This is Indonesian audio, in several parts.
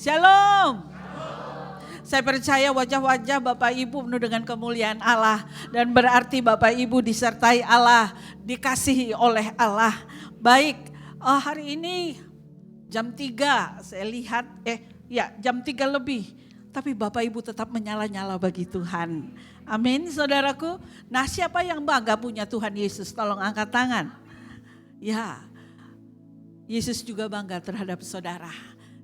Shalom. Saya percaya wajah-wajah Bapak Ibu penuh dengan kemuliaan Allah. Dan berarti Bapak Ibu disertai Allah, dikasihi oleh Allah. Baik, hari ini jam 3 saya lihat, jam 3 lebih. Tapi Bapak Ibu tetap menyala-nyala bagi Tuhan. Amin saudaraku. Nah, siapa yang bangga punya Tuhan Yesus? Tolong angkat tangan. Ya, Yesus juga bangga terhadap saudara.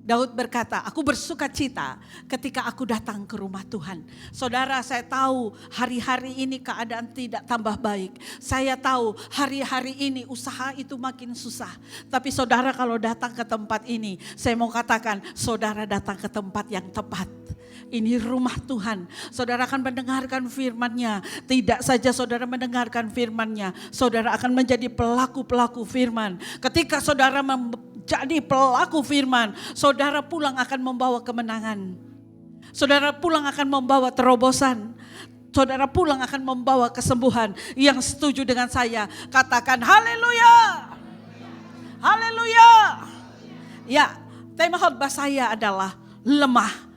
Daud berkata, aku bersuka cita ketika aku datang ke rumah Tuhan. Saudara, saya tahu hari-hari ini keadaan tidak tambah baik. Saya tahu hari-hari ini usaha itu makin susah. Tapi saudara kalau datang ke tempat ini, saya mau katakan saudara datang ke tempat yang tepat. Ini rumah Tuhan. Saudara akan mendengarkan firman-Nya. Tidak saja saudara mendengarkan firman-Nya, saudara akan menjadi pelaku-pelaku firman. Ketika saudara jadi pelaku firman, saudara pulang akan membawa kemenangan. Saudara pulang akan membawa terobosan. Saudara pulang akan membawa kesembuhan. Yang setuju dengan saya, katakan haleluya. Haleluya. Ya, tema khotbah saya adalah lemah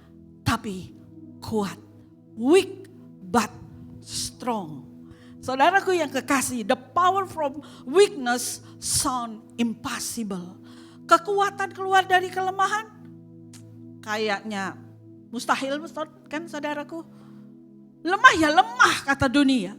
tapi kuat. Weak but strong. Saudaraku yang kekasih, the power from weakness sound impossible. Kekuatan keluar dari kelemahan kayaknya mustahil kan saudaraku. Lemah ya lemah kata dunia.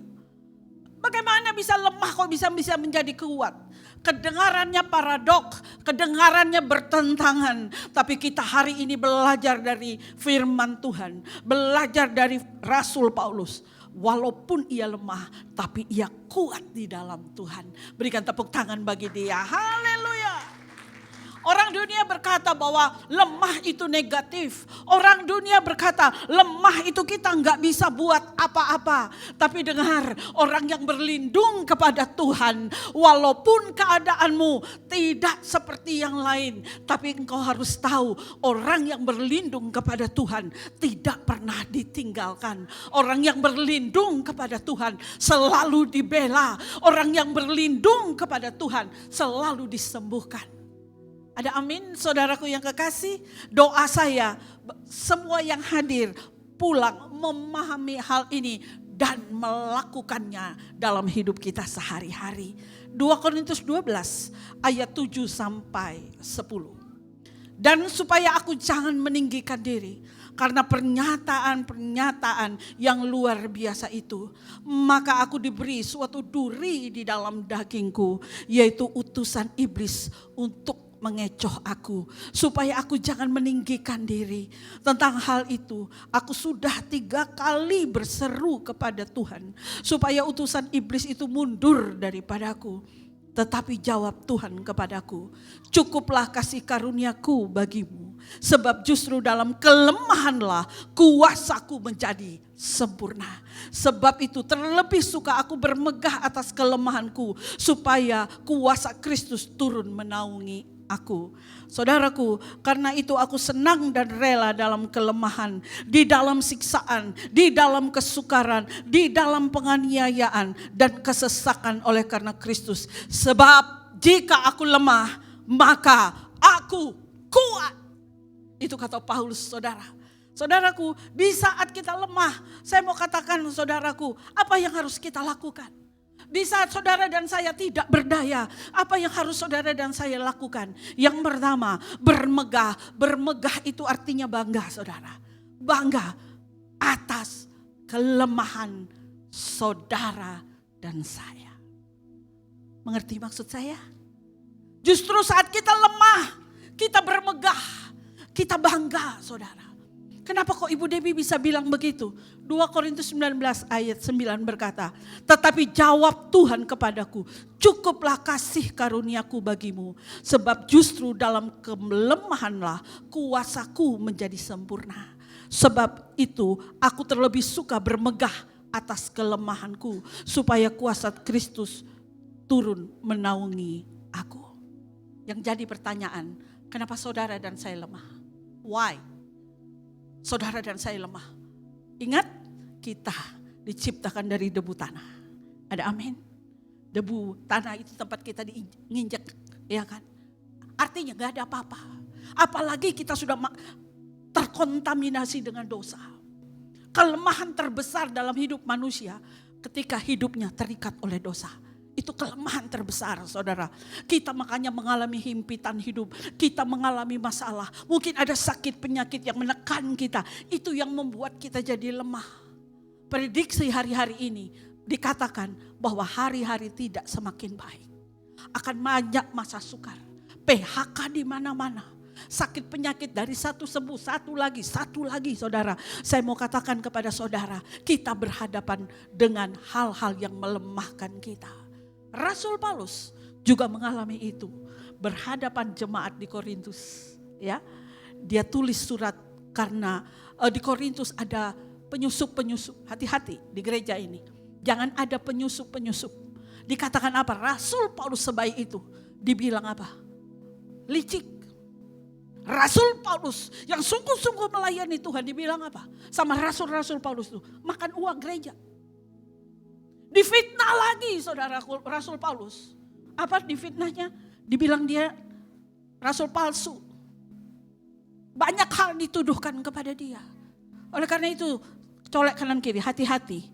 Bagaimana bisa lemah kok bisa menjadi kuat? Kedengarannya paradok, kedengarannya bertentangan. Tapi kita hari ini belajar dari firman Tuhan. Belajar dari Rasul Paulus. Walaupun ia lemah, tapi ia kuat di dalam Tuhan. Berikan tepuk tangan bagi dia. Haleluya. Orang dunia berkata bahwa lemah itu negatif. Orang dunia berkata lemah itu kita nggak bisa buat apa-apa. Tapi dengar, orang yang berlindung kepada Tuhan, walaupun keadaanmu tidak seperti yang lain, tapi engkau harus tahu orang yang berlindung kepada Tuhan tidak pernah ditinggalkan. Orang yang berlindung kepada Tuhan selalu dibela. Orang yang berlindung kepada Tuhan selalu disembuhkan. Ada amin saudaraku yang kekasih. Doa saya semua yang hadir pulang memahami hal ini dan melakukannya dalam hidup kita sehari-hari. 2 Korintus 12 ayat 7 sampai 10. Dan supaya aku jangan meninggikan diri karena pernyataan-pernyataan yang luar biasa itu, maka aku diberi suatu duri di dalam dagingku, yaitu utusan iblis untuk mengecoh aku, supaya aku jangan meninggikan diri. Tentang hal itu, aku sudah 3 kali berseru kepada Tuhan, supaya utusan iblis itu mundur daripadaku. Tetapi jawab Tuhan kepadaku, cukuplah kasih karuniaku bagimu, sebab justru dalam kelemahanlah kuasaku menjadi sempurna. Sebab itu terlebih suka aku bermegah atas kelemahanku, supaya kuasa Kristus turun menaungi aku. Saudaraku, karena itu aku senang dan rela dalam kelemahan, di dalam siksaan, di dalam kesukaran, di dalam penganiayaan dan kesesakan oleh karena Kristus. Sebab jika aku lemah, maka aku kuat. Itu kata Paulus, saudara. Saudaraku, di saat kita lemah, saya mau katakan saudaraku, apa yang harus kita lakukan? Di saat saudara dan saya tidak berdaya, apa yang harus saudara dan saya lakukan? Yang pertama, bermegah. Bermegah itu artinya bangga, saudara. Bangga atas kelemahan saudara dan saya. Mengerti maksud saya? Justru saat kita lemah, kita bermegah, kita bangga, saudara. Kenapa kok Ibu Debbie bisa bilang begitu? 2 Korintus 19 ayat 9 berkata, tetapi jawab Tuhan kepadaku, cukuplah kasih karuniaku bagimu, sebab justru dalam kelemahanlah kuasaku menjadi sempurna. Sebab itu aku terlebih suka bermegah atas kelemahanku, supaya kuasa Kristus turun menaungi aku. Yang jadi pertanyaan, kenapa saudara dan saya lemah? Why? Saudara dan saya lemah. Ingat, kita diciptakan dari debu tanah. Ada amin? Debu tanah itu tempat kita diinjak, ya kan? Artinya gak ada apa-apa. Apalagi kita sudah terkontaminasi dengan dosa. Kelemahan terbesar dalam hidup manusia ketika hidupnya terikat oleh dosa. Itu kelemahan terbesar, saudara. Kita makanya mengalami himpitan hidup. Kita mengalami masalah. Mungkin ada sakit penyakit yang menekan kita. Itu yang membuat kita jadi lemah. Prediksi hari-hari ini dikatakan bahwa hari-hari tidak semakin baik. Akan banyak masa sukar. PHK di mana-mana. Sakit penyakit dari satu sembuh, satu lagi, saudara. Saya mau katakan kepada saudara, kita berhadapan dengan hal-hal yang melemahkan kita. Rasul Paulus juga mengalami itu. Berhadapan jemaat di Korintus. Ya, dia tulis surat karena di Korintus ada penyusup-penyusup. Hati-hati di gereja ini. Jangan ada penyusup-penyusup. Dikatakan apa? Rasul Paulus sebaik itu. Dibilang apa? Licik. Rasul Paulus yang sungguh-sungguh melayani Tuhan dibilang apa? Sama rasul-rasul Paulus itu. Makan uang gereja. Difitnah lagi saudara Rasul Paulus. Apa difitnahnya? Dibilang dia rasul palsu. Banyak hal dituduhkan kepada dia. Oleh karena itu colek kanan kiri, hati-hati.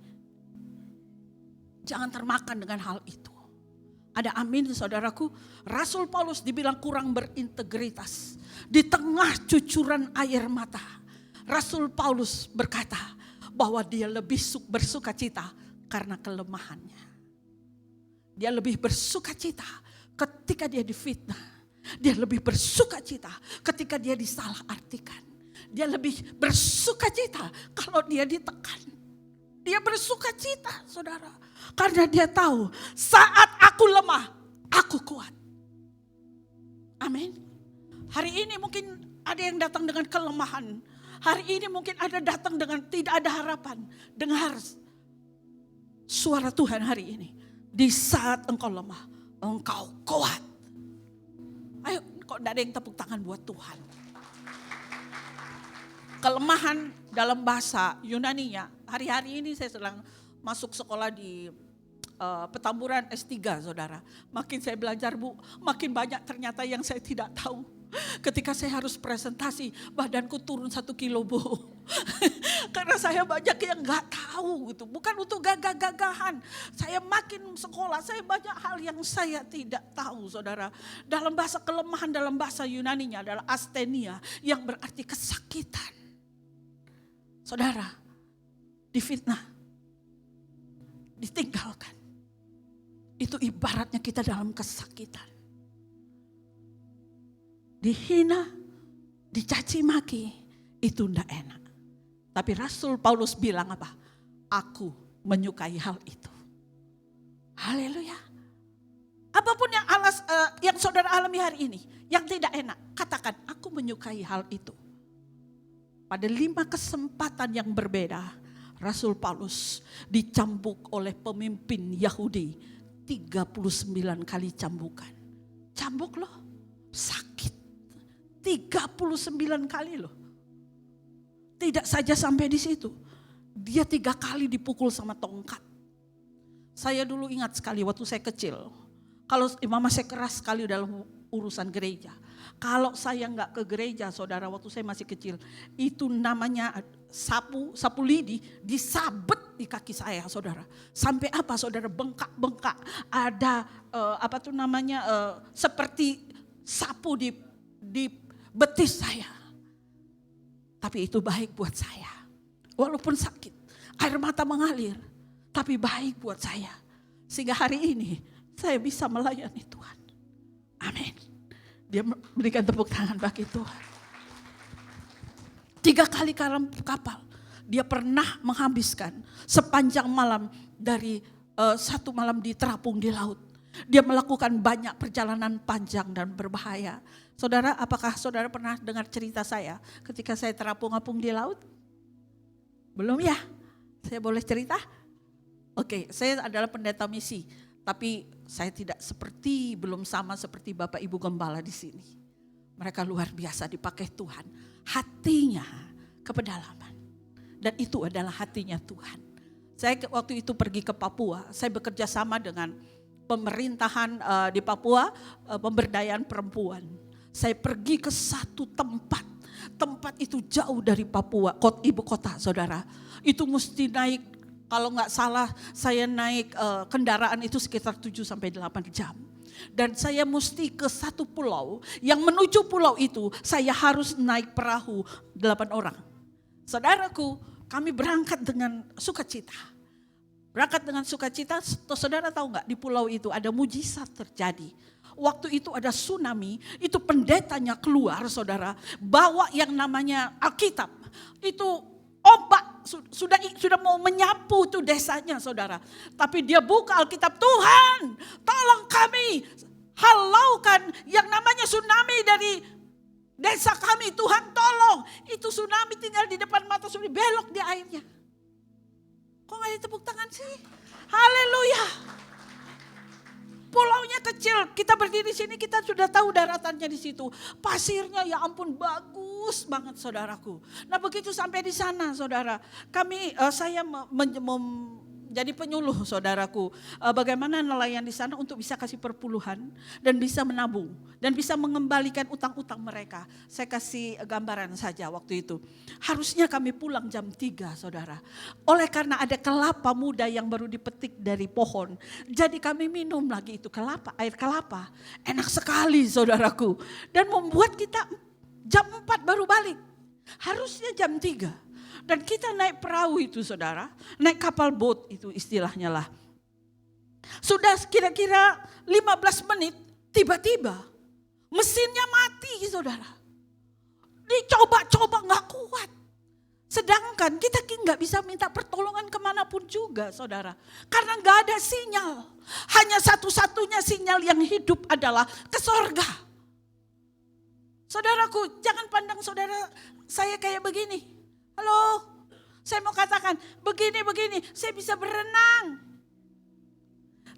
Jangan termakan dengan hal itu. Ada amin saudaraku. Rasul Paulus dibilang kurang berintegritas. Di tengah cucuran air mata. Rasul Paulus berkata bahwa dia lebih bersuka cita karena kelemahannya. Dia lebih bersuka cita ketika dia difitnah. Dia lebih bersuka cita ketika dia disalah artikan. Dia lebih bersuka cita kalau dia ditekan. Dia bersuka cita saudara. Karena dia tahu saat aku lemah, aku kuat. Amin. Hari ini mungkin ada yang datang dengan kelemahan. Hari ini mungkin ada datang dengan tidak ada harapan. Dengar suara Tuhan hari ini. Di saat engkau lemah, engkau kuat. Ayo, kok tidak ada yang tepuk tangan buat Tuhan. Kelemahan dalam bahasa Yunaninya. Hari-hari ini saya sedang masuk sekolah di Petamburan S3 saudara. Makin saya belajar Bu, makin banyak ternyata yang saya tidak tahu. Ketika saya harus presentasi, badanku turun 1 kilo Bu. Karena saya banyak yang gak tahu gitu. Bukan untuk gagah-gagahan. Saya makin sekolah, saya banyak hal yang saya tidak tahu saudara. Dalam bahasa kelemahan, dalam bahasa Yunaninya adalah asthenia. Yang berarti kesakitan. Saudara, difitnah, ditinggalkan. Itu ibaratnya kita dalam kesakitan. Dihina, dicaci maki, itu tidak enak. Tapi Rasul Paulus bilang apa? Aku menyukai hal itu. Haleluya. Apapun yang saudara alami hari ini, yang tidak enak, katakan aku menyukai hal itu. Pada 5 kesempatan yang berbeda, Rasul Paulus dicambuk oleh pemimpin Yahudi 39 kali cambukan. Cambuk loh, sakit. 39 kali loh. Tidak saja sampai di situ. Dia 3 kali dipukul sama tongkat. Saya dulu ingat sekali waktu saya kecil. Kalau mama saya keras sekali dalam urusan gereja. Kalau saya nggak ke gereja saudara waktu saya masih kecil. Itu namanya sapu lidi disabet di kaki saya saudara. Sampai apa saudara bengkak-bengkak. Ada seperti sapu di betis saya. Tapi itu baik buat saya. Walaupun sakit, air mata mengalir. Tapi baik buat saya. Sehingga hari ini saya bisa melayani Tuhan. Amin. Dia berikan tepuk tangan bagi Tuhan. 3 kali kapal. Dia pernah menghabiskan sepanjang malam dari 1 malam di terapung di laut. Dia melakukan banyak perjalanan panjang dan berbahaya. Saudara, apakah saudara pernah dengar cerita saya ketika saya terapung-apung di laut? Belum ya? Saya boleh cerita? Oke, saya adalah pendeta misi. Tapi saya belum sama seperti Bapak Ibu Gembala di sini. Mereka luar biasa dipakai Tuhan. Hatinya ke pedalaman. Dan itu adalah hatinya Tuhan. Saya waktu itu pergi ke Papua. Saya bekerja sama dengan pemerintahan di Papua, pemberdayaan perempuan. Saya pergi ke satu tempat Tempat itu jauh dari Papua, ibu kota saudara. Itu mesti naik, kalau nggak salah saya naik kendaraan itu sekitar 7 sampai 8 jam. Dan saya mesti ke satu pulau, yang menuju pulau itu saya harus naik perahu 8 orang. Saudaraku, kami berangkat dengan sukacita. Berangkat dengan sukacita, saudara tahu nggak, di pulau itu ada mujizat terjadi. Waktu itu ada tsunami, itu pendetanya keluar saudara, bawa yang namanya Alkitab. Itu ombak sudah mau menyapu tuh desanya saudara. Tapi dia buka Alkitab, Tuhan tolong kami halaukan yang namanya tsunami dari desa kami, Tuhan tolong. Itu tsunami tinggal di depan mata, sudah belok di airnya. Kok gak ada tepuk tangan sih? Haleluya. Pulaunya kecil, kita berdiri sini kita sudah tahu daratannya di situ. Pasirnya ya ampun bagus banget saudaraku. Nah begitu sampai di sana saudara, saya jadi penyuluh saudaraku. Bagaimana nelayan di sana untuk bisa kasih perpuluhan dan bisa menabung dan bisa mengembalikan utang-utang mereka. Saya kasih gambaran saja waktu itu. Harusnya kami pulang jam 3 saudara. Oleh karena ada kelapa muda yang baru dipetik dari pohon. Jadi kami minum lagi itu air kelapa. Enak sekali saudaraku. Dan membuat kita jam 4 baru balik. Harusnya jam 3. Dan kita naik perahu itu saudara, naik kapal boat itu istilahnya lah. Sudah kira-kira 15 menit, tiba-tiba mesinnya mati saudara. Dicoba-coba gak kuat. Sedangkan kita gak bisa minta pertolongan kemanapun juga saudara. Karena gak ada sinyal. Hanya satu-satunya sinyal yang hidup adalah ke sorga. Saudaraku, jangan pandang saudara saya kayak begini. Halo, saya mau katakan begini, saya bisa berenang.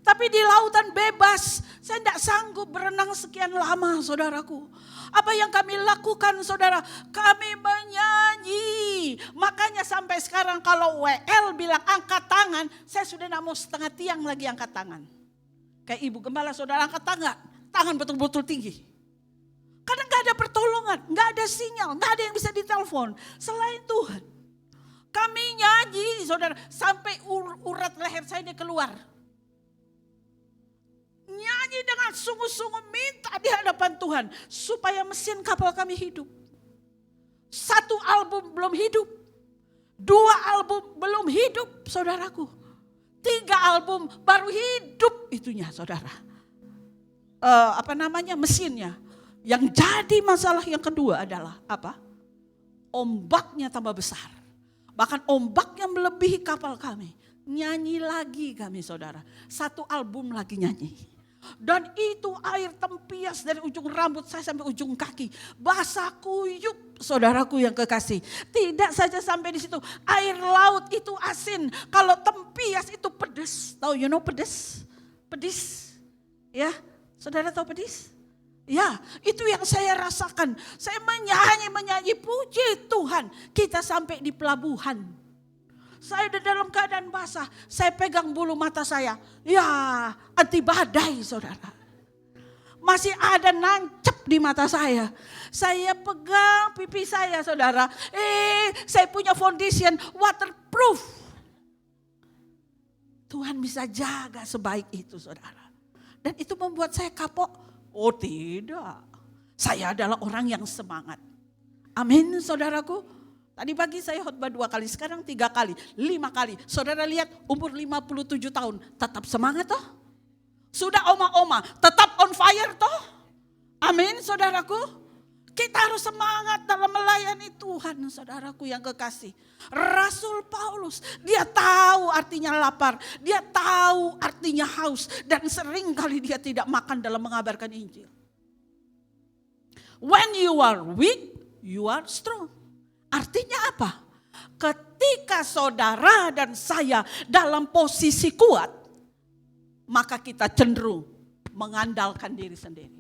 Tapi di lautan bebas, saya tidak sanggup berenang sekian lama saudaraku. Apa yang kami lakukan saudara? Kami menyanyi. Makanya sampai sekarang kalau WL bilang angkat tangan, saya sudah tidak mau setengah tiang lagi angkat tangan. Kayak ibu gembala saudara angkat tangan betul-betul tinggi. Karena gak ada pertolongan, gak ada sinyal, gak ada yang bisa ditelepon selain Tuhan. Kami nyanyi saudara, sampai urat leher saya ini keluar. Nyanyi dengan sungguh-sungguh minta di hadapan Tuhan supaya mesin kapal kami hidup. 1 album belum hidup, 2 album belum hidup saudaraku. 3 album baru hidup itunya saudara. Mesinnya. Yang jadi masalah yang kedua adalah apa? Ombaknya tambah besar. Bahkan ombaknya melebihi kapal kami. Nyanyi lagi kami saudara. 1 album lagi nyanyi. Dan itu air tempias dari ujung rambut saya sampai ujung kaki. Basah kuyup saudaraku yang kekasih. Tidak saja sampai di situ. Air laut itu asin. Kalau tempias itu pedas. Tahu pedas? Pedis. Ya, saudara tahu pedis? Ya, itu yang saya rasakan. Saya menyanyi, puji Tuhan. Kita sampai di pelabuhan. Saya udah dalam keadaan basah. Saya pegang bulu mata saya. Ya, anti badai saudara. Masih ada nancep di mata saya. Saya pegang pipi saya saudara. Saya punya foundation waterproof. Tuhan bisa jaga sebaik itu saudara. Dan itu membuat saya kapok. Oh tidak, saya adalah orang yang semangat. Amin saudaraku. Tadi pagi saya khotbah 2 kali, sekarang 3 kali, 5 kali. Saudara lihat umur 57 tahun, tetap semangat toh. Sudah oma-oma, tetap on fire toh. Amin saudaraku. Kita harus semangat dalam melayani Tuhan saudaraku yang kekasih. Rasul Paulus, dia tahu artinya lapar, dia tahu artinya haus. Dan sering kali dia tidak makan dalam mengabarkan Injil. When you are weak, you are strong. Artinya apa? Ketika saudara dan saya dalam posisi kuat, maka kita cenderung mengandalkan diri sendiri.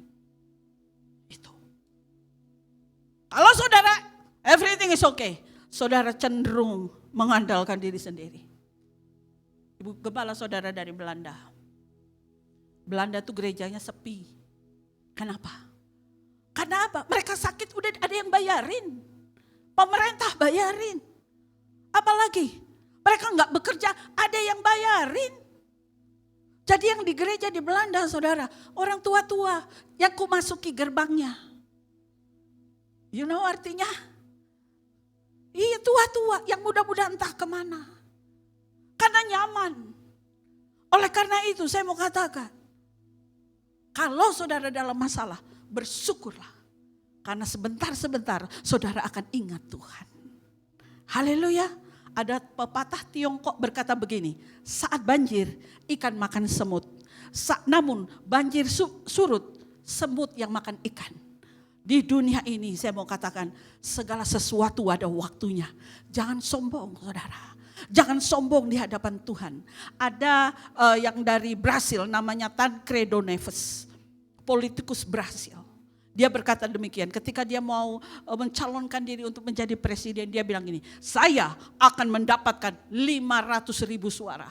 Kalau saudara, everything is okay. Saudara cenderung mengandalkan diri sendiri. Ibu gembala saudara dari Belanda. Belanda tuh gerejanya sepi. Kenapa? Karena apa? Mereka sakit udah ada yang bayarin. Pemerintah bayarin. Apalagi mereka nggak bekerja, ada yang bayarin. Jadi yang di gereja di Belanda, saudara, orang tua-tua yang ku masuki gerbangnya. You know artinya? Iya, tua-tua yang muda-muda entah kemana. Karena nyaman. Oleh karena itu saya mau katakan, kalau saudara dalam masalah, bersyukurlah. Karena sebentar-sebentar saudara akan ingat Tuhan. Haleluya. Ada pepatah Tiongkok berkata begini, saat banjir ikan makan semut. Namun banjir surut, semut yang makan ikan. Di dunia ini saya mau katakan segala sesuatu ada waktunya. Jangan sombong saudara. Jangan sombong di hadapan Tuhan. Ada yang dari Brasil namanya Tancredo Neves. Politikus Brasil. Dia berkata demikian, ketika dia mau mencalonkan diri untuk menjadi presiden, dia bilang gini, saya akan mendapatkan 500.000 suara.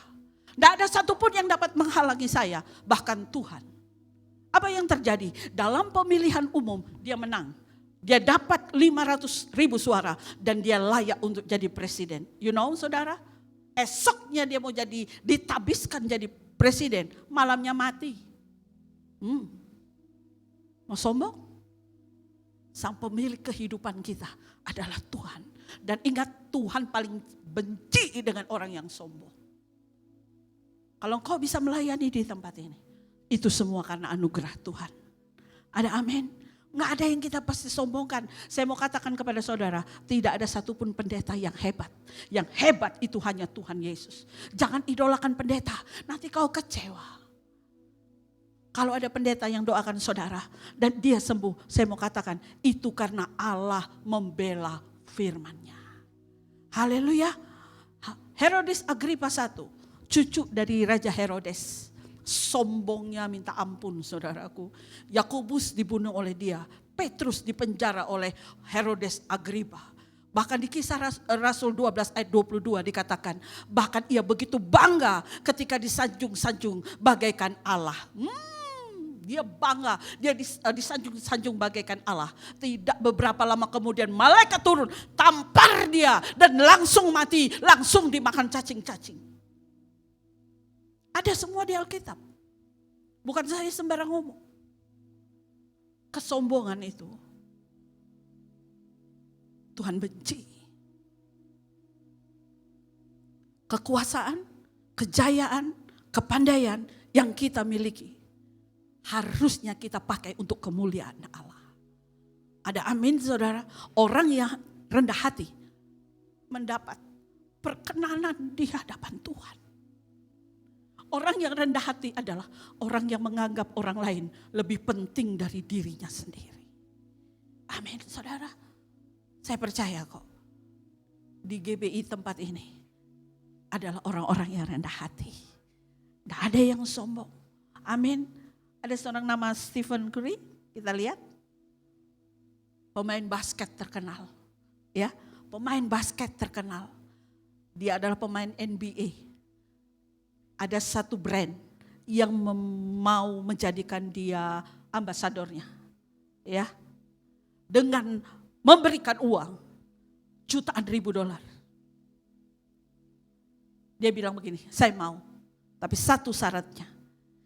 Tidak ada satupun yang dapat menghalangi saya, bahkan Tuhan. Apa yang terjadi? Dalam pemilihan umum dia menang. Dia dapat 500.000 suara dan dia layak untuk jadi presiden. You know saudara, esoknya dia mau ditabiskan jadi presiden, malamnya mati. Mau sombong? Sang pemilik kehidupan kita adalah Tuhan. Dan ingat, Tuhan paling benci dengan orang yang sombong. Kalau engkau bisa melayani di tempat ini, itu semua karena anugerah Tuhan. Ada amin? Nggak ada yang kita pasti sombongkan. Saya mau katakan kepada saudara, tidak ada satupun pendeta yang hebat. Yang hebat itu hanya Tuhan Yesus. Jangan idolakan pendeta, nanti kau kecewa. Kalau ada pendeta yang doakan saudara dan dia sembuh, saya mau katakan itu karena Allah membela firman-Nya. Haleluya. Herodes Agripa I, cucu dari Raja Herodes. Sombongnya minta ampun saudaraku. Yakobus dibunuh oleh dia. Petrus dipenjara oleh Herodes Agripa. Bahkan di Kisah Rasul 12 ayat 22 dikatakan, bahkan ia begitu bangga ketika disanjung-sanjung bagaikan Allah. Dia bangga, dia disanjung-sanjung bagaikan Allah. Tidak beberapa lama kemudian malaikat turun, tampar dia dan langsung mati, langsung dimakan cacing-cacing. Ada semua di Alkitab. Bukan saya sembarang ngomong. Kesombongan itu Tuhan benci. Kekuasaan, kejayaan, kepandaian yang kita miliki harusnya kita pakai untuk kemuliaan Allah. Ada amin saudara. Orang yang rendah hati mendapat perkenanan di hadapan Tuhan. Orang yang rendah hati adalah orang yang menganggap orang lain lebih penting dari dirinya sendiri. Amin saudara. Saya percaya kok di GBI tempat ini adalah orang-orang yang rendah hati. Tidak ada yang sombong. Amin. Ada seorang nama Stephen Curry, kita lihat. Pemain basket terkenal. Ya, pemain basket terkenal. Dia adalah pemain NBA. Ada satu brand yang mau menjadikan dia ambasadornya. Ya. Dengan memberikan uang jutaan ribu dolar. Dia bilang begini, saya mau. Tapi satu syaratnya.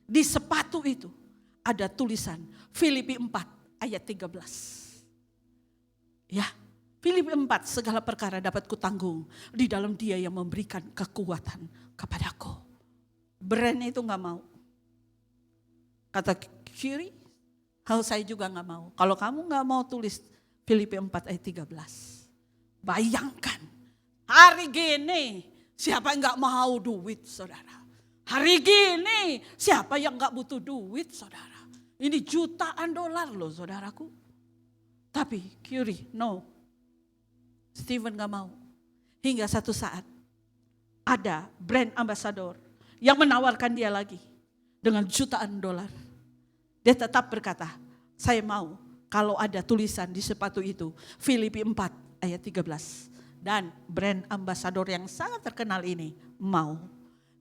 Di sepatu itu ada tulisan Filipi 4 ayat 13. Ya, Filipi 4 segala perkara dapat kutanggung di dalam Dia yang memberikan kekuatan kepadaku. Brand itu gak mau. Kata Kiri, hal saya juga gak mau. Kalau kamu gak mau tulis Filipi 4 ayat 13. Bayangkan hari gini siapa yang gak mau duit saudara. Hari gini siapa yang gak butuh duit saudara. Ini jutaan dolar loh saudaraku. Tapi Curie no. Stephen gak mau. Hingga satu saat ada brand ambassador yang menawarkan dia lagi dengan jutaan dolar. Dia tetap berkata, saya mau kalau ada tulisan di sepatu itu Filipi 4 ayat 13. Dan brand ambassador yang sangat terkenal ini mau.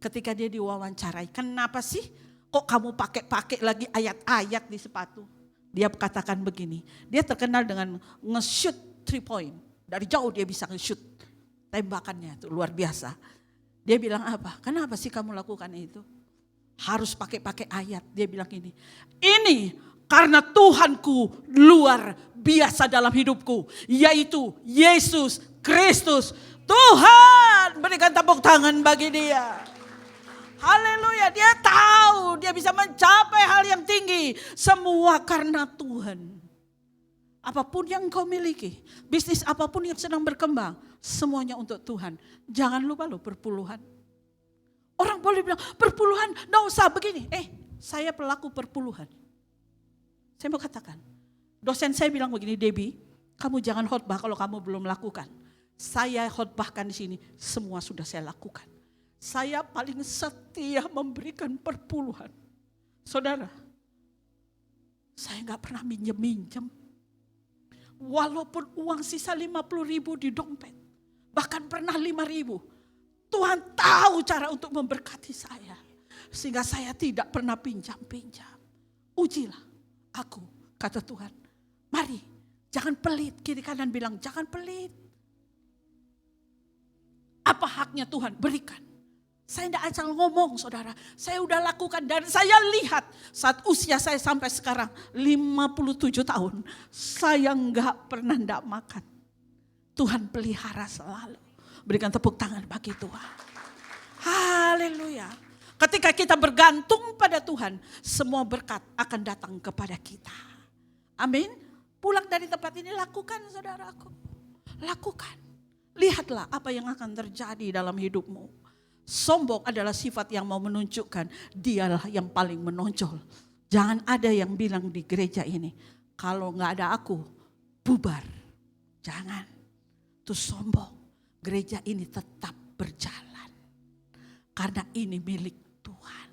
Ketika dia diwawancarai, kenapa sih kok kamu pakai lagi ayat-ayat di sepatu? Dia katakan begini, dia terkenal dengan nge-shoot 3 point Dari jauh dia bisa nge-shoot. Tembakannya itu luar biasa. Dia bilang apa? Kenapa sih kamu lakukan itu? Harus pakai ayat. Dia bilang ini karena Tuhanku luar biasa dalam hidupku. Yaitu Yesus Kristus Tuhan. Berikan tepuk tangan bagi dia. Haleluya, dia tahu dia bisa mencapai hal yang tinggi. Semua karena Tuhan. Apapun yang kau miliki, bisnis apapun yang sedang berkembang, semuanya untuk Tuhan. Jangan lupa loh perpuluhan. Orang boleh bilang perpuluhan, nggak usah begini. Saya pelaku perpuluhan. Saya mau katakan, dosen saya bilang begini, Debbie, kamu jangan khotbah kalau kamu belum lakukan. Saya khotbahkan di sini, semua sudah saya lakukan. Saya paling setia memberikan perpuluhan. Saudara, saya nggak pernah minjem. Walaupun uang sisa 50.000 di dompet, bahkan pernah 5.000, Tuhan tahu cara untuk memberkati saya. Sehingga saya tidak pernah pinjam-pinjam. Ujilah aku, kata Tuhan. Mari, jangan pelit. Kiri kanan bilang, jangan pelit. Apa haknya Tuhan? Berikan. Saya tidak asal ngomong, saudara. Saya udah lakukan dan saya lihat saat usia saya sampai sekarang 57 tahun. Saya enggak pernah enggak makan. Tuhan pelihara selalu. Berikan tepuk tangan bagi Tuhan. Haleluya. Ketika kita bergantung pada Tuhan, semua berkat akan datang kepada kita. Amin. Pulang dari tempat ini lakukan, saudaraku. Lakukan. Lihatlah apa yang akan terjadi dalam hidupmu. Sombong adalah sifat yang mau menunjukkan dialah yang paling menonjol. Jangan ada yang bilang di gereja ini, kalau gak ada aku, bubar. Jangan, itu sombong. Gereja ini tetap berjalan. Karena ini milik Tuhan.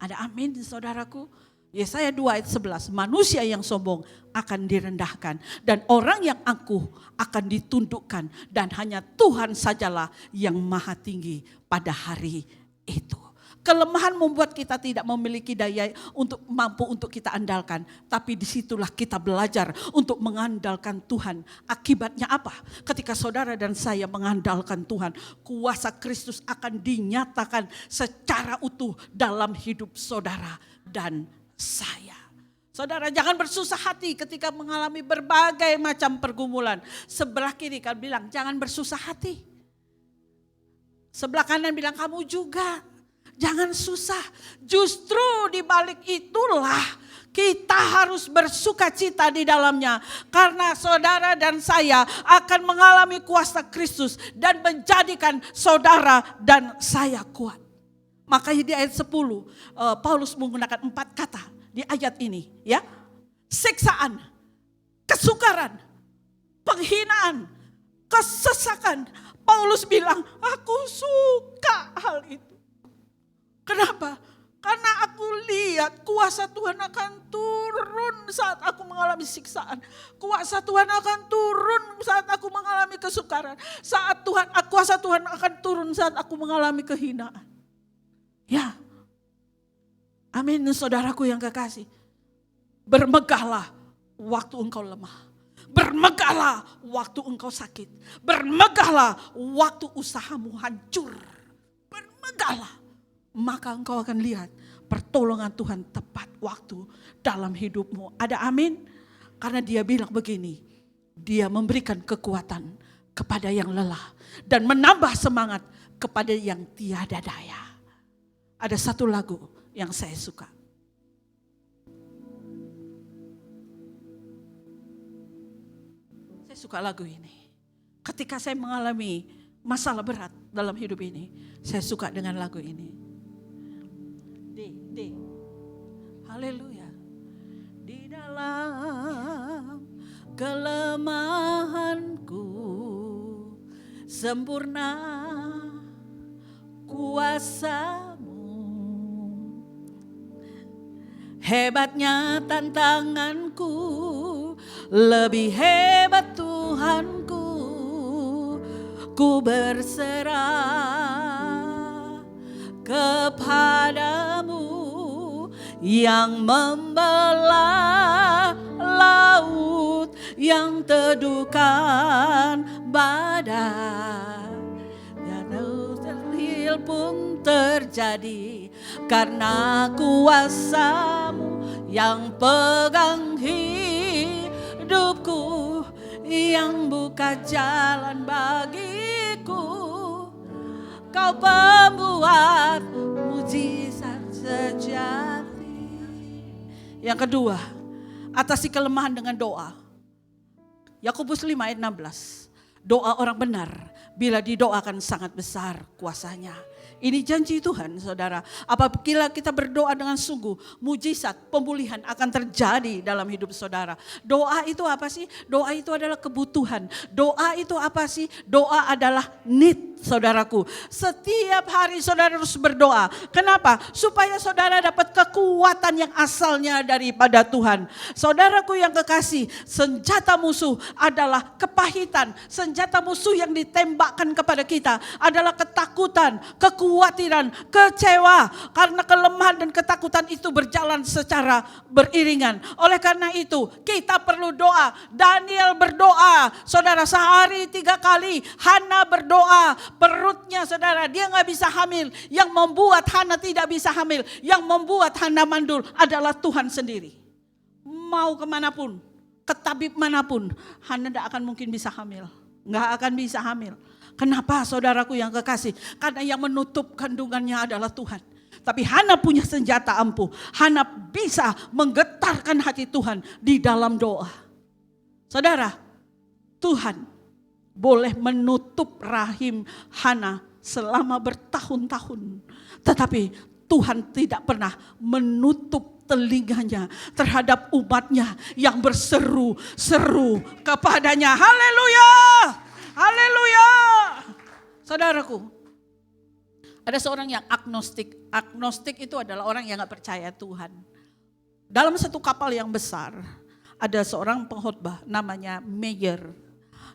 Ada amin saudaraku? Yesaya 2 ayat 11, manusia yang sombong akan direndahkan dan orang yang angkuh akan ditundukkan dan hanya Tuhan sajalah yang maha tinggi pada hari itu. Kelemahan membuat kita tidak memiliki daya untuk mampu untuk kita andalkan. Tapi disitulah kita belajar untuk mengandalkan Tuhan. Akibatnya apa? Ketika saudara dan saya mengandalkan Tuhan, kuasa Kristus akan dinyatakan secara utuh dalam hidup saudara dan saya. Saudara jangan bersusah hati ketika mengalami berbagai macam pergumulan. Sebelah kiri kan bilang jangan bersusah hati. Sebelah kanan bilang kamu juga jangan susah. Justru di balik itulah kita harus bersuka cita di dalamnya. Karena saudara dan saya akan mengalami kuasa Kristus dan menjadikan saudara dan saya kuat. Makanya di ayat 10 Paulus menggunakan 4 kata di ayat ini ya. Siksaan, kesukaran, penghinaan, kesesakan. Paulus bilang aku suka hal itu. Kenapa? Karena aku lihat kuasa Tuhan akan turun saat aku mengalami siksaan. Kuasa Tuhan akan turun saat aku mengalami kesukaran. Kuasa Tuhan akan turun saat aku mengalami kehinaan. Ya, amin saudaraku yang kekasih. Bermegahlah waktu engkau lemah. Bermegahlah waktu engkau sakit. Bermegahlah waktu usahamu hancur. Bermegahlah. Maka engkau akan lihat pertolongan Tuhan tepat waktu dalam hidupmu. Ada amin? Karena dia bilang begini. Dia memberikan kekuatan kepada yang lelah. Dan menambah semangat kepada yang tiada daya. Ada satu lagu yang saya suka. Saya suka lagu ini. Ketika saya mengalami masalah berat dalam hidup ini, saya suka dengan lagu ini. D. Haleluya. Di dalam kelemahanku sempurna kuasa-Mu. Hebatnya tantanganku, lebih hebat Tuhanku. Ku berserah kepadamu yang membelah laut, yang teduhkan badai, dan terhil pun terjadi, karena kuasa-Mu yang pegang hidupku, yang buka jalan bagiku. Kau pembuat mujizat sejati. Yang kedua, atasi kelemahan dengan doa. Yakobus 5 ayat 16. Doa orang benar bila didoakan sangat besar kuasanya. Ini janji Tuhan, saudara. Apabila kita berdoa dengan sungguh, mujizat, pemulihan akan terjadi dalam hidup saudara. Doa itu apa sih? Doa itu adalah kebutuhan. Doa itu apa sih? Doa adalah need, saudaraku. Setiap hari saudara harus berdoa. Kenapa? Supaya saudara dapat kekuatan yang asalnya daripada Tuhan. Saudaraku yang kekasih, senjata musuh adalah kepahitan. Senjata musuh yang ditembakkan kepada kita adalah ketakutan, kekhawatiran, kecewa. Karena kelemahan dan ketakutan itu berjalan secara beriringan. Oleh karena itu kita perlu doa. Daniel berdoa, saudara, sehari 3 kali. Hana berdoa, perutnya saudara, dia gak bisa hamil. Yang membuat Hana tidak bisa hamil, yang membuat Hana mandul adalah Tuhan sendiri. Mau kemanapun, ke tabib manapun, Hana tidak akan mungkin bisa hamil. Gak akan bisa hamil. Kenapa, saudaraku yang kekasih? Karena yang menutup kandungannya adalah Tuhan. Tapi Hana punya senjata ampuh. Hana bisa menggetarkan hati Tuhan di dalam doa. Saudara, Tuhan boleh menutup rahim Hana selama bertahun-tahun. Tetapi Tuhan tidak pernah menutup telinganya terhadap umatnya yang berseru-seru kepadanya. Haleluya! Haleluya! Saudaraku, ada seorang yang agnostik. Agnostik itu adalah orang yang gak percaya Tuhan. Dalam satu kapal yang besar, ada seorang pengkhotbah namanya Meyer.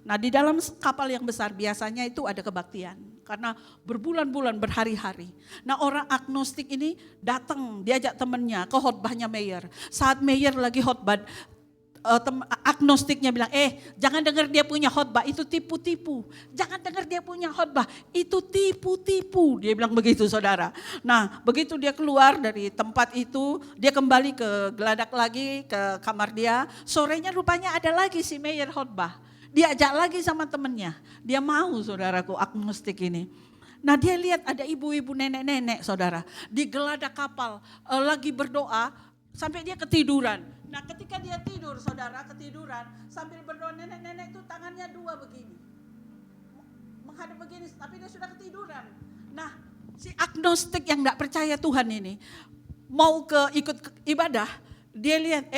Nah, di dalam kapal yang besar biasanya itu ada kebaktian. Karena berbulan-bulan, berhari-hari. Nah, orang agnostik ini datang, diajak temannya ke khotbahnya Meyer. Saat Meyer lagi khotbah, agnostiknya bilang, jangan dengar dia punya khotbah, itu tipu-tipu. Jangan dengar dia punya khotbah, itu tipu-tipu. Dia bilang begitu, saudara. Nah, begitu dia keluar dari tempat itu, dia kembali ke geladak lagi, ke kamar dia. Sorenya rupanya ada lagi si Meyer khotbah. Diajak lagi sama temennya. Dia mau, saudaraku, agnostik ini. Nah, dia lihat ada ibu-ibu, nenek-nenek, saudara. Di geladak kapal, lagi berdoa, sampai dia ketiduran. Nah, ketika dia tidur, saudara, ketiduran, sambil berdoa, nenek-nenek itu tangannya 2 begini. Menghadap begini, tapi dia sudah ketiduran. Nah, si agnostik yang gak percaya Tuhan ini, mau ikut ibadah, dia lihat,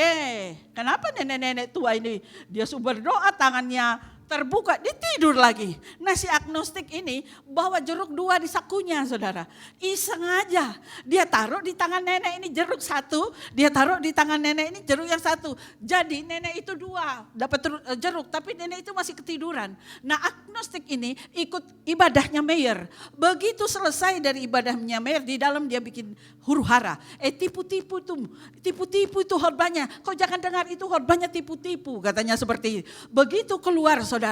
kenapa nenek-nenek tua ini, dia berdoa tangannya terbuka, dia tidur lagi. Nah, si agnostik ini bawa jeruk 2 di sakunya, saudara. Iseng aja, dia taruh di tangan nenek ini jeruk 1, dia taruh di tangan nenek ini jeruk yang 1. Jadi nenek itu 2 dapat jeruk, tapi nenek itu masih ketiduran. Nah, agnostik ini ikut ibadahnya Meyer. Begitu selesai dari ibadahnya Meyer, di dalam dia bikin huru hara. Tipu-tipu itu khotbahnya. Kau jangan dengar itu khotbahnya tipu-tipu, katanya seperti itu. Begitu keluar, saudara,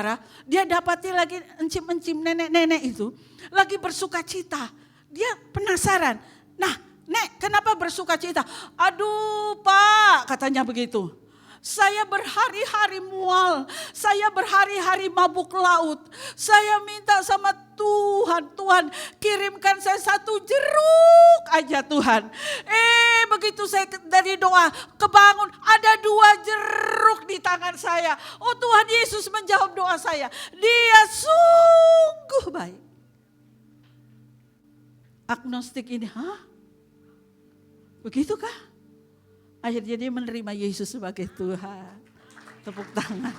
dia dapati lagi encim-encim nenek-nenek itu lagi bersuka cita. Dia penasaran. Nah, Nek, kenapa bersuka cita? Aduh, Pak, katanya begitu. Saya berhari-hari mual, saya berhari-hari mabuk laut. Saya minta sama Tuhan, Tuhan kirimkan saya 1 jeruk aja Tuhan. Begitu saya dari doa kebangun, ada 2 jeruk di tangan saya. Oh, Tuhan Yesus menjawab doa saya. Dia sungguh baik. Agnostik ini, begitukah? Akhirnya dia menerima Yesus sebagai Tuhan. Tepuk tangan.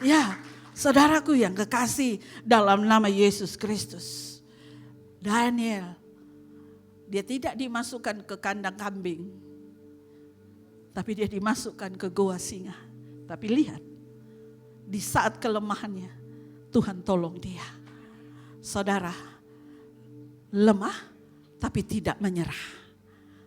Ya, saudaraku yang kekasih dalam nama Yesus Kristus. Daniel, dia tidak dimasukkan ke kandang kambing. Tapi dia dimasukkan ke goa singa. Tapi lihat, di saat kelemahannya, Tuhan tolong dia. Saudara, lemah tapi tidak menyerah.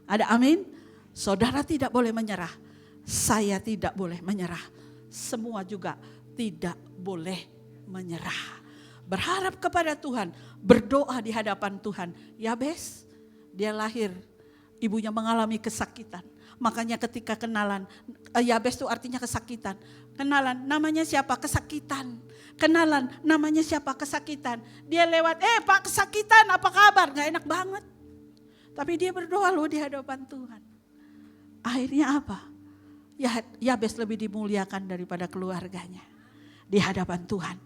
Ada amin? Saudara tidak boleh menyerah, saya tidak boleh menyerah, semua juga tidak boleh menyerah. Berharap kepada Tuhan, berdoa di hadapan Tuhan. Yabes, dia lahir, ibunya mengalami kesakitan. Makanya ketika kenalan, Yabes itu artinya kesakitan. Kenalan, namanya siapa? Kesakitan. Kenalan, namanya siapa? Kesakitan. Dia lewat, Pak kesakitan, apa kabar? Gak enak banget. Tapi dia berdoa loh di hadapan Tuhan. Akhirnya apa? Yabes lebih dimuliakan daripada keluarganya di hadapan Tuhan.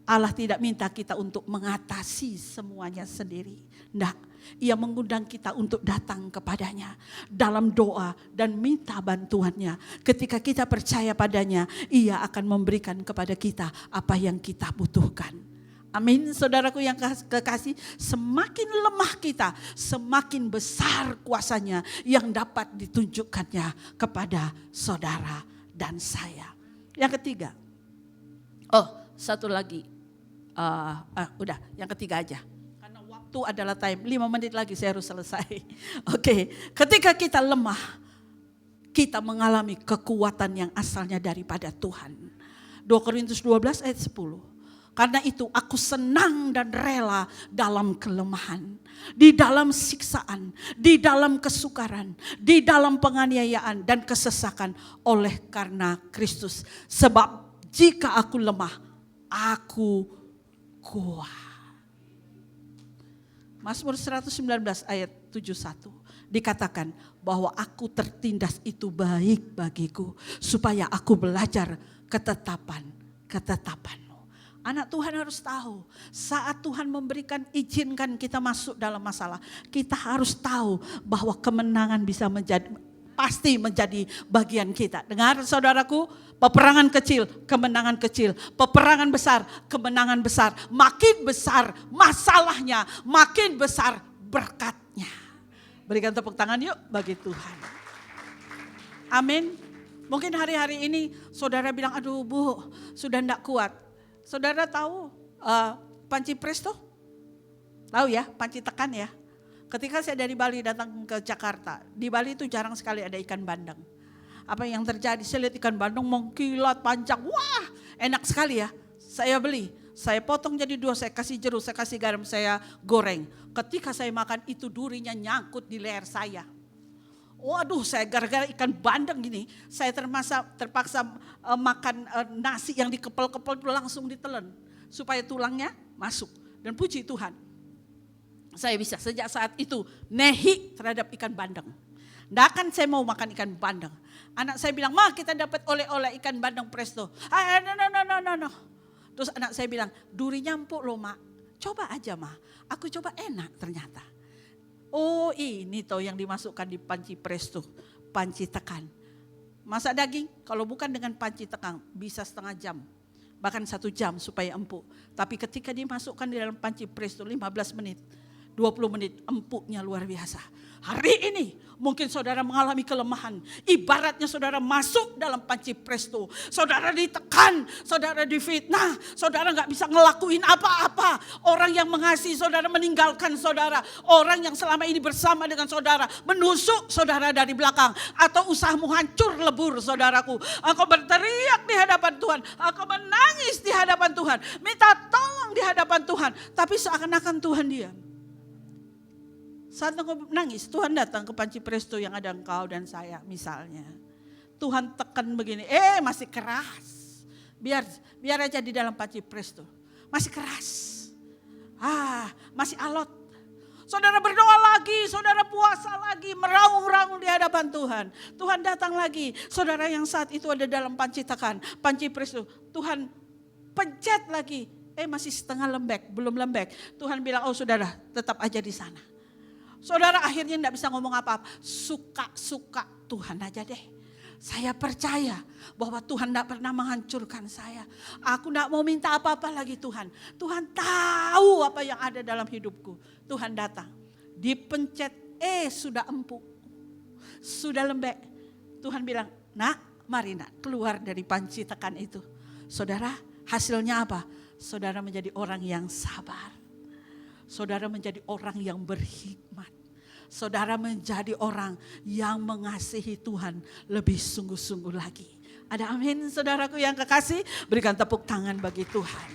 Allah tidak minta kita untuk mengatasi semuanya sendiri. Enggak, Ia mengundang kita untuk datang kepadanya dalam doa dan minta bantuannya. Ketika kita percaya padanya, Ia akan memberikan kepada kita apa yang kita butuhkan. Amin, saudaraku yang kekasih, semakin lemah kita, semakin besar kuasanya yang dapat ditunjukkannya kepada saudara dan saya. Yang ketiga, satu lagi, udah yang ketiga aja. Karena waktu adalah time, 5 menit lagi saya harus selesai. Oke, ketika kita lemah, kita mengalami kekuatan yang asalnya daripada Tuhan. 2 Korintus 12 ayat 10. Karena itu aku senang dan rela dalam kelemahan, di dalam siksaan, di dalam kesukaran, di dalam penganiayaan dan kesesakan oleh karena Kristus. Sebab jika aku lemah, aku kuat. Mazmur 119 ayat 71 dikatakan bahwa aku tertindas itu baik bagiku supaya aku belajar ketetapanmu. Anak Tuhan harus tahu saat Tuhan izinkan kita masuk dalam masalah, kita harus tahu bahwa kemenangan pasti menjadi bagian kita. Dengar saudaraku, peperangan kecil, kemenangan kecil. Peperangan besar, kemenangan besar. Makin besar masalahnya, makin besar berkatnya. Berikan tepuk tangan yuk bagi Tuhan. Amin. Mungkin hari-hari ini saudara bilang, aduh Bu, sudah tidak kuat. Saudara tahu panci presto? Tahu ya, panci tekan ya. Ketika saya dari Bali datang ke Jakarta, di Bali itu jarang sekali ada ikan bandeng. Apa yang terjadi? Saya lihat ikan bandeng mengkilat panjang, wah enak sekali ya. Saya beli, saya potong jadi 2, saya kasih jeruk, saya kasih garam, saya goreng. Ketika saya makan itu durinya nyangkut di leher saya. Waduh, saya gara-gara ikan bandeng gini, saya terpaksa makan nasi yang dikepel-kepel itu langsung ditelan. Supaya tulangnya masuk. Dan puji Tuhan, saya bisa sejak saat itu nehi terhadap ikan bandeng. Nggak akan saya mau makan ikan bandeng. Anak saya bilang, Ma kita dapat oleh-oleh ikan bandeng presto. No. Terus anak saya bilang, durinya empuk loh Ma. Coba aja Ma, aku coba enak ternyata. Oh ini toh yang dimasukkan di panci presto, panci tekan. Masak daging kalau bukan dengan panci tekan bisa setengah jam, bahkan 1 jam supaya empuk. Tapi ketika dimasukkan di dalam panci presto 15 menit, 20 menit empuknya luar biasa. Hari ini mungkin saudara mengalami kelemahan. Ibaratnya saudara masuk dalam panci presto. Saudara ditekan, saudara difitnah. Saudara gak bisa ngelakuin apa-apa. Orang yang mengasihi saudara meninggalkan saudara. Orang yang selama ini bersama dengan saudara menusuk saudara dari belakang. Atau usahamu hancur lebur saudaraku. Engkau berteriak di hadapan Tuhan. Engkau menangis di hadapan Tuhan. Minta tolong di hadapan Tuhan. Tapi seakan-akan Tuhan diam. Saat engkau nangis, Tuhan datang ke panci presto yang ada engkau dan saya misalnya. Tuhan tekan begini, masih keras. Biar aja di dalam panci presto. Masih keras. Masih alot. Saudara berdoa lagi, saudara puasa lagi, meraung-raung di hadapan Tuhan. Tuhan datang lagi, saudara yang saat itu ada dalam panci tekan, panci presto. Tuhan pencet lagi, masih setengah lembek, belum lembek. Tuhan bilang, saudara tetap aja di sana. Saudara akhirnya tidak bisa ngomong apa-apa. Suka-suka Tuhan aja deh. Saya percaya bahwa Tuhan tidak pernah menghancurkan saya. Aku tidak mau minta apa-apa lagi Tuhan. Tuhan tahu apa yang ada dalam hidupku. Tuhan datang. Dipencet, sudah empuk. Sudah lembek. Tuhan bilang, nak mari nak keluar dari panci tekan itu. Saudara hasilnya apa? Saudara menjadi orang yang sabar. Saudara menjadi orang yang berhikmat. Saudara menjadi orang yang mengasihi Tuhan lebih sungguh-sungguh lagi. Ada amin saudaraku yang kekasih? Berikan tepuk tangan bagi Tuhan.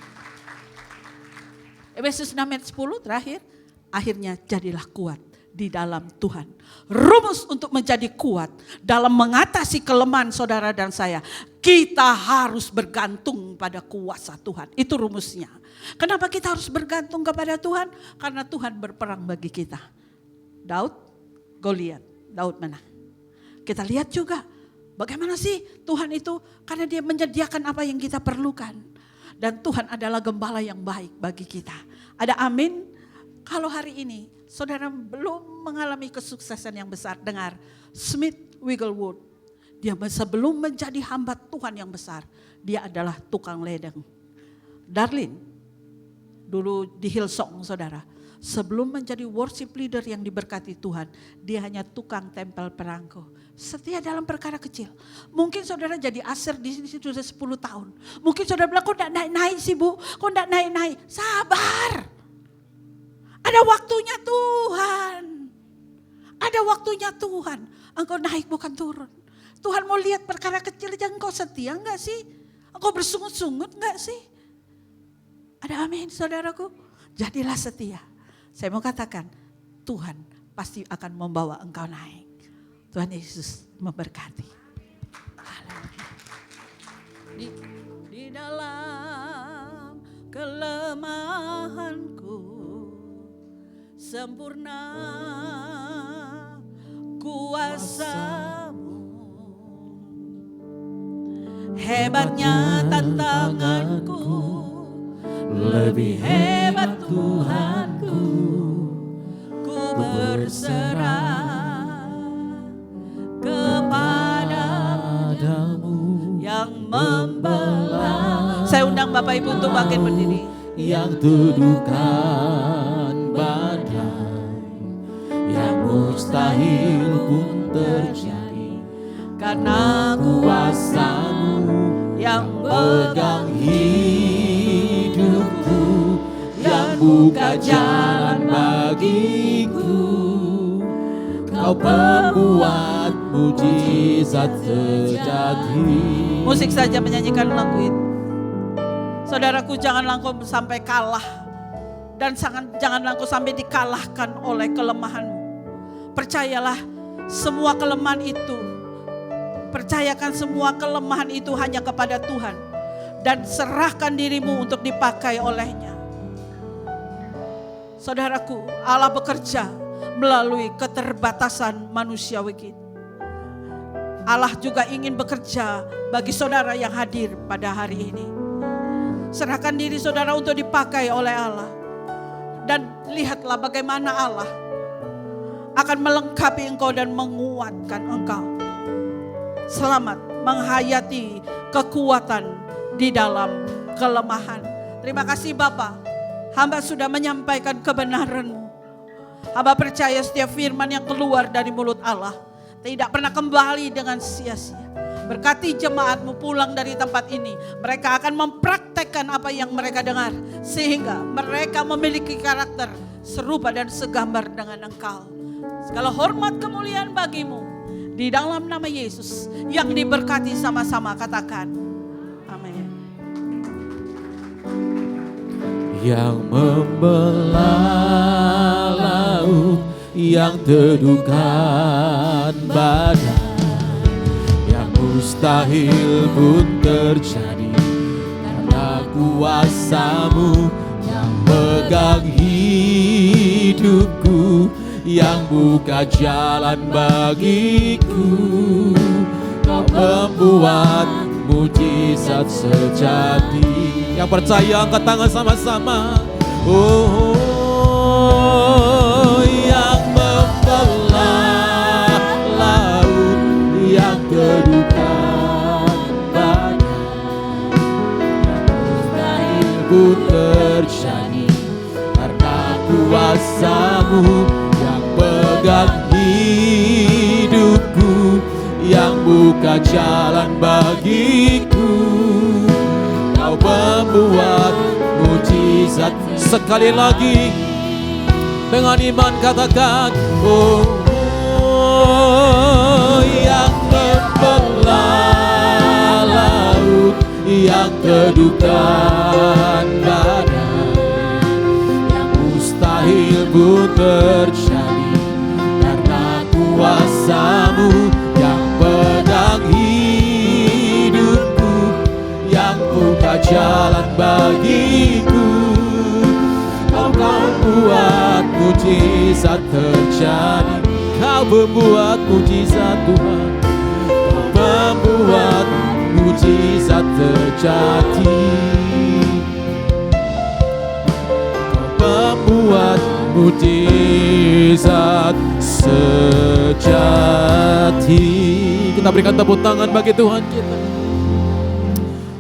Efesus 6 ayat 10 terakhir. Akhirnya jadilah kuat di dalam Tuhan. Rumus untuk menjadi kuat dalam mengatasi kelemahan saudara dan saya. Kita harus bergantung pada kuasa Tuhan. Itu rumusnya. Kenapa kita harus bergantung kepada Tuhan? Karena Tuhan berperang bagi kita. Daud, Goliat, Daud menang. Kita lihat juga bagaimana sih Tuhan itu, karena dia menyediakan apa yang kita perlukan. Dan Tuhan adalah gembala yang baik bagi kita. Ada amin? Kalau hari ini saudara belum mengalami kesuksesan yang besar, dengar Smith Wigglesworth. Dia sebelum menjadi hamba Tuhan yang besar, dia adalah tukang ledeng. Darlene, dulu di Hillsong saudara, sebelum menjadi worship leader yang diberkati Tuhan, dia hanya tukang tempel perangko. Setia dalam perkara kecil. Mungkin saudara jadi aser di sini sudah 10 tahun. Mungkin saudara bilang, kok enggak naik-naik sih Bu? Kok enggak naik-naik? Sabar. Ada waktunya Tuhan. Ada waktunya Tuhan. Engkau naik bukan turun. Tuhan mau lihat perkara kecil aja, engkau setia enggak sih? Engkau bersungut-sungut enggak sih? Ada amin saudaraku? Jadilah setia. Saya mau katakan, Tuhan pasti akan membawa engkau naik. Tuhan Yesus memberkati. Di dalam kelemahanku sempurna kuasa-Mu. Hebatnya tantanganku, lebih hebat Tuhanku. Ku berserah kepadamu yang membelah. Saya undang Bapak Ibu untuk bangkit berdiri. Yang tuduhkan badai, yang mustahil pun terjadi, karena kuasa-Mu yang pegang hidupku, yang buka jalan bagiku. Kau pembuat mujizat sejati. Musik saja menyanyikan lagu itu. Saudaraku, janganlah engkau sampai kalah. Dan janganlah engkau sampai dikalahkan oleh kelemahanmu. Percayalah semua kelemahan itu. Percayakan semua kelemahan itu hanya kepada Tuhan. Dan serahkan dirimu untuk dipakai olehnya. Saudaraku, Allah bekerja melalui keterbatasan manusiawi kita. Allah juga ingin bekerja bagi saudara yang hadir pada hari ini. Serahkan diri saudara untuk dipakai oleh Allah. Dan lihatlah bagaimana Allah akan melengkapi engkau dan menguatkan engkau. Selamat menghayati kekuatan di dalam kelemahan. Terima kasih Bapa. Hamba sudah menyampaikan kebenaran-Mu. Hamba percaya setiap firman yang keluar dari mulut Allah tidak pernah kembali dengan sia-sia. Berkati jemaat-Mu pulang dari tempat ini. Mereka akan mempraktekkan apa yang mereka dengar. Sehingga mereka memiliki karakter serupa dan segambar dengan Engkau. Segala hormat kemuliaan bagi-Mu. Di dalam nama Yesus yang diberkati sama-sama, katakan amin. Yang membelah laut, yang teduhkan badai, yang mustahil pun terjadi, karena kuasa-Mu yang pegang hidupku, yang buka jalan bagiku. Kau membuat mujizat sejati. Yang percaya angkat tangan sama-sama. Oh, yang membelah laut, yang teduhkan badai, yang mustahil pun terjadi, karena kuasa-Mu yang pegang hidupku, yang buka jalan bagiku. Kau membuat mujizat. Sekali lagi dengan iman katakan, oh, oh, yang membelah laut, yang teduhkan badai, mustahil pun terjadi, karena kuasa-Mu yang pedang hidupku, yang buka jalan bagiku. Kau buat mujizat terjadi, Kau membuat mujizat Tuhan, Kau membuat mujizat terjadi, Kau membuat mujizat sejati. Kita berikan tepuk tangan bagi Tuhan kita.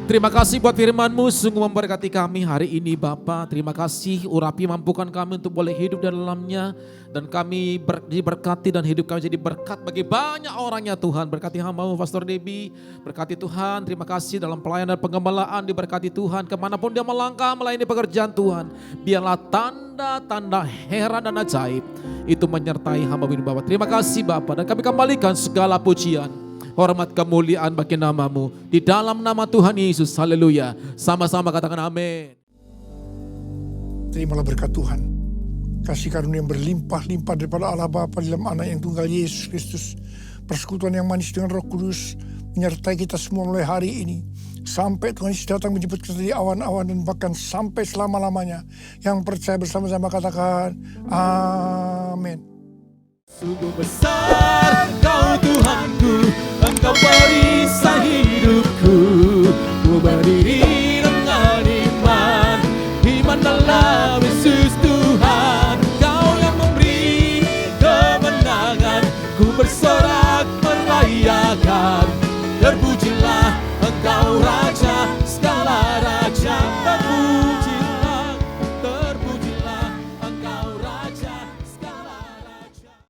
Terima kasih buat firman-Mu, sungguh memberkati kami hari ini Bapa. Terima kasih urapi mampukan kami untuk boleh hidup di dalamnya. Dan kami diberkati dan hidup kami jadi berkat bagi banyak orangnya Tuhan. Berkati hamba-Mu Pastor Debbie, berkati Tuhan. Terima kasih dalam pelayanan pengembalaan, diberkati Tuhan. Kemanapun dia melangkah melayani pekerjaan Tuhan, biarlah tanda-tanda heran dan ajaib itu menyertai hamba-Mu ini Bapa. Terima kasih Bapa, dan kami kembalikan segala pujian, hormat, kemuliaan bagi nama-Mu. Di dalam nama Tuhan Yesus, haleluya. Sama-sama katakan amin. Terimalah berkat Tuhan. Kasih karunia yang berlimpah-limpah daripada Allah Bapa dalam Anak yang tunggal Yesus Kristus. Persekutuan yang manis dengan Roh Kudus menyertai kita semua mulai hari ini. Sampai Tuhan Yesus datang menjemput kita di awan-awan dan bahkan sampai selama-lamanya. Yang percaya bersama-sama katakan amin. Sungguh besar Kau Tuhanku, Engkau perisai hidupku. Ku berdiri dengan iman dalam